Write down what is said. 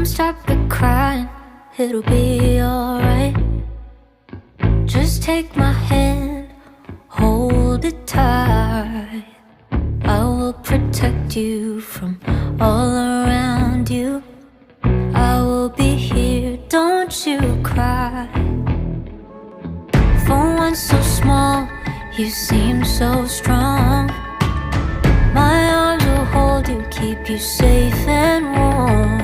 stop the crying, it'll be alright. Just take my hand, hold it tight. I will protect you from all around you. I will be here, don't you cry. For one so small, you seem so strong. My arms will hold you, keep you safe and warm.